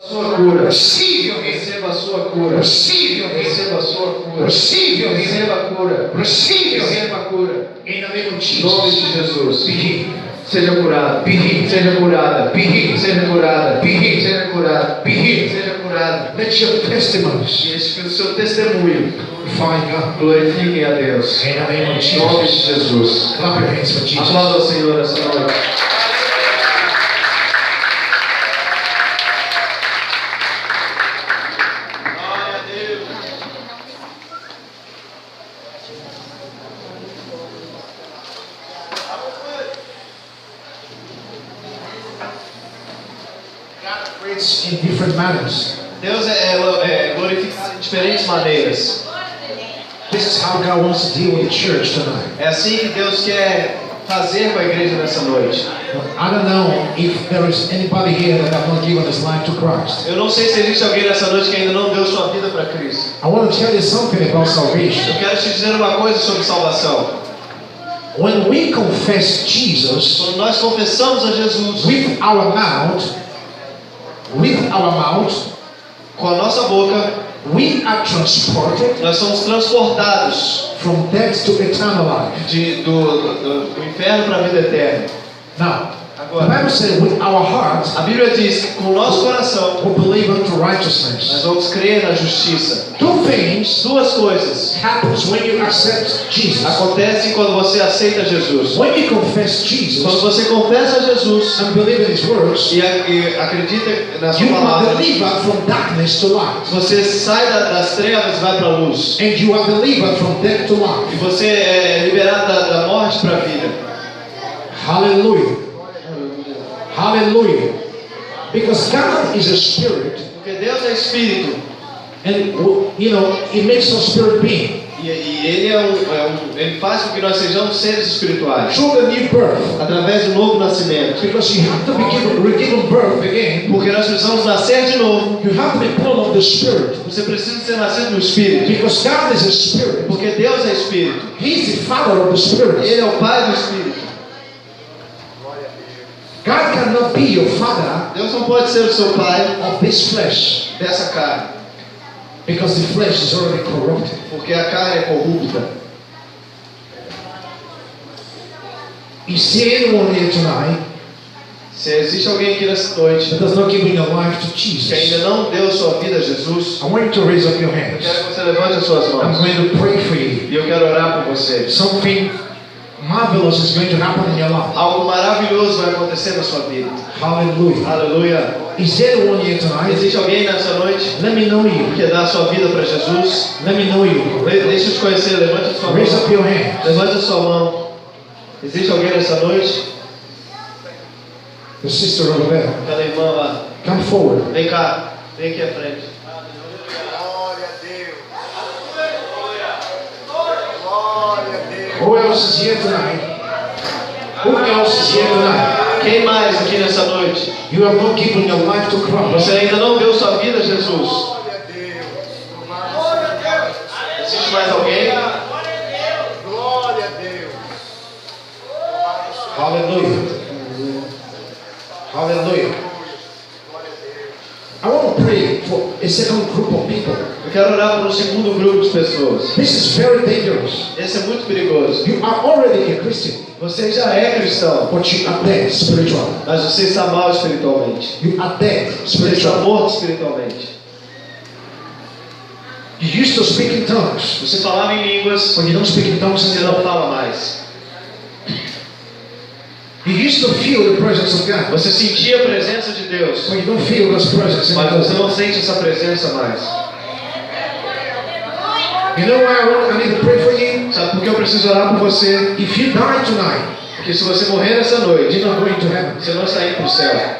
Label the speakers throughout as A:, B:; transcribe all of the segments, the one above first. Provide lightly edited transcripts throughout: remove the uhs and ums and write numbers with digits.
A: Sua cura.
B: Receive your healing.
A: Receba a sua cura.
B: Receive your healing.
A: Receba a sua cura.
B: Receive your healing.
A: Receba a cura.
B: Receive your healing.
A: Receba a cura.
B: In the name of
A: Em nome
B: Jesus.
A: de Jesus.
B: Be healed.
A: Seja curado.
B: Be healed.
A: Seja curada.
B: Be healed.
A: Seja curada.
B: Be healed.
A: Seja curada.
B: Be healed.
A: Seja curada.
B: Let your testimonies
A: E esse que o seu testemunho
B: find God.
A: glorifiquem a Deus.
B: In the name of
A: Em nome de
B: Jesus.
A: Jesus.
B: Clap your hands for Jesus.
A: Aplauda o Senhor essa noite.
B: God operates in different manners.
A: Deus é glorificado de diferentes maneiras.
B: This is how God wants to deal with the church tonight.
A: É assim que Deus quer fazer com a igreja nessa noite.
B: I don't know if there is anybody here that have not given his life to Christ.
A: Eu não sei se existe alguém nessa noite que ainda não deu sua vida para Cristo.
B: I want to tell you something about salvation.
A: Eu quero te dizer uma coisa sobre salvação.
B: When we confess Jesus
A: Quando nós confessamos a Jesus
B: with our mouth,
A: com a nossa boca,
B: we are transported
A: nós somos transportados
B: from death to eternal life.
A: do inferno para a vida eterna.
B: Now, the
A: Agora,
B: Bible says with our heart
A: a Bíblia diz que com o nosso coração
B: we believe unto
A: nós
B: righteousness.
A: vamos crer na justiça.
B: Two things
A: Duas coisas
B: happens when you accept Jesus.
A: acontecem quando você aceita Jesus.
B: When you confess
A: Quando
B: Jesus
A: você confessa Jesus
B: and believe in His words,
A: e acredita na sua
B: you are
A: palavra,
B: delivered from darkness to light,
A: você sai das trevas e vai para a luz.
B: and you are delivered from death to
A: E
B: life.
A: você é liberado da morte para a vida.
B: Hallelujah. Hallelujah. Because God is a spirit,
A: Porque Deus é Espírito.
B: and you know, He makes us spirit being.
A: E Ele Ele faz com que nós sejamos seres espirituais.
B: Through the new birth,
A: Através do novo nascimento.
B: because you have to be given birth again.
A: Porque nós precisamos nascer de novo.
B: You have to be born of the Spirit.
A: Você precisa ser nascido no Espírito.
B: Because God is a spirit.
A: Porque Deus é Espírito.
B: He is the Father of the Spirit.
A: Ele é o Pai do Espírito.
B: God cannot be your Father
A: Deus não pode ser o seu Pai
B: of this flesh,
A: dessa carne.
B: because the flesh is already corrupted.
A: Porque a carne é corrupta.
B: Is there anyone here tonight
A: Se existe alguém aqui nessa noite
B: that does not give your life to
A: que ainda
B: Jesus?
A: não deu sua vida a Jesus,
B: I want you to raise up your
A: eu
B: hands.
A: quero que você levante as suas
B: I'm
A: mãos.
B: going to pray for you.
A: E eu quero orar por você.
B: Something marvelous is going to happen in your life.
A: Algo maravilhoso vai acontecer na sua vida.
B: Hallelujah.
A: Aleluia.
B: Is there anyone here tonight?
A: Existe alguém nessa noite
B: Let me know you.
A: que quer dar a sua vida para Jesus?
B: Let me know you.
A: Deixa eu te conhecer. Levante a sua
B: Raise
A: mão.
B: up your hand.
A: Levante a sua mão. Existe alguém nessa noite?
B: The sister over there.
A: Aquela irmã lá.
B: Come forward.
A: Vem cá. Vem aqui à frente.
C: Glória a Deus. Glória a Deus.
B: Who else is here tonight? Who else is here tonight?
A: Quem mais aqui nessa noite?
B: You have not given your life to Christ.
A: Você ainda não deu sua vida a Jesus?
C: Glória a Deus. Louvado seja Deus.
A: Existe mais alguém?
C: Glória a Deus. Louvado seja
B: Hallelujah. Hallelujah.
C: Glória a Deus.
B: I want to pray for a second group of people.
A: Eu quero orar por um segundo grupo de pessoas.
B: This is very dangerous.
A: Esse é muito perigoso.
B: You are already a Christian,
A: Você já é cristão,
B: but you are dead spiritually.
A: mas você está mal espiritualmente.
B: You are dead
A: Você está
B: spiritually.
A: morto espiritualmente.
B: You used to speak in tongues,
A: Você falava em línguas,
B: but you don't speak in tongues
A: você não
B: anymore.
A: fala mais.
B: You used to feel the presence of God,
A: Você sentia a presença de Deus,
B: but you don't feel God's presence
A: mas você
B: anymore.
A: não sente essa presença mais.
B: You know why I need to pray for you?
A: Sabe por que eu preciso orar por você?
B: If you die tonight,
A: Porque se você morrer nessa noite,
B: you're not going to heaven.
A: você não está indo para o céu.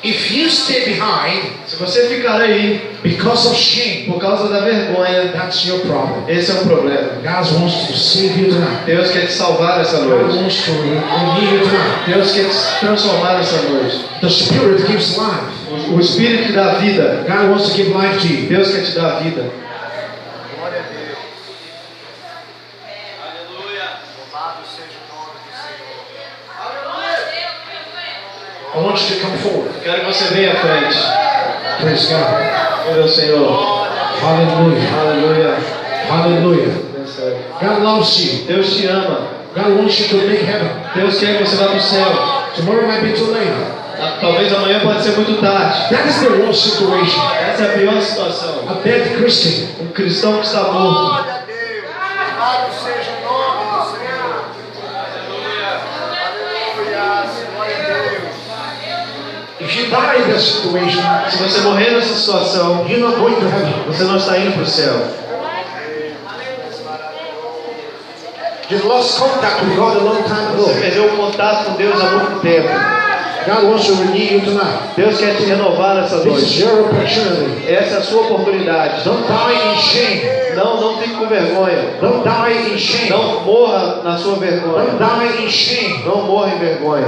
B: If you stay behind
A: Se você ficar aí
B: because of shame,
A: por causa da vergonha,
B: that's your problem.
A: esse é um problema.
B: God wants to save you tonight.
A: Deus quer te salvar essa
B: God
A: noite.
B: wants to renew you tonight.
A: Deus quer te transformar essa noite.
B: The Spirit gives life.
A: O Espírito te dá vida.
B: God wants to give life to you.
A: Deus quer te dar vida.
C: Glória a Deus. Aleluia. Louvado seja
B: I want you to come forward.
A: Quero que você venha à frente.
B: Praise God.
A: Meu Senhor.
B: Hallelujah.
A: Aleluia.
B: Hallelujah.
A: Deus Senhor.
B: God loves you.
A: Deus te ama.
B: God wants you to make heaven.
A: Deus quer que você vá para o céu.
B: Tomorrow might be too late.
A: Talvez amanhã pode ser muito tarde.
B: That is the worst situation.
A: Essa é a pior situação.
B: A dead Christian.
A: Um cristão que está morto.
C: Glória a Deus. Louvado seja o nome do Senhor. Aleluia. Glória a Deus.
B: If you die in that situation,
A: Se você morrer nessa situação,
B: you're not going to heaven.
A: você não está indo para o céu.
B: You lost contact with God a long time
A: Você
B: ago.
A: perdeu o contato com Deus há muito tempo.
B: God wants to renew you tonight.
A: Deus quer te renovar nessa
B: This is
A: noite.
B: your opportunity.
A: Essa é a sua oportunidade.
B: Don't die in shame.
A: Não fique com vergonha.
B: Don't die in shame.
A: Não morra na sua
B: Don't
A: vergonha.
B: die in shame.
A: Não morra em vergonha.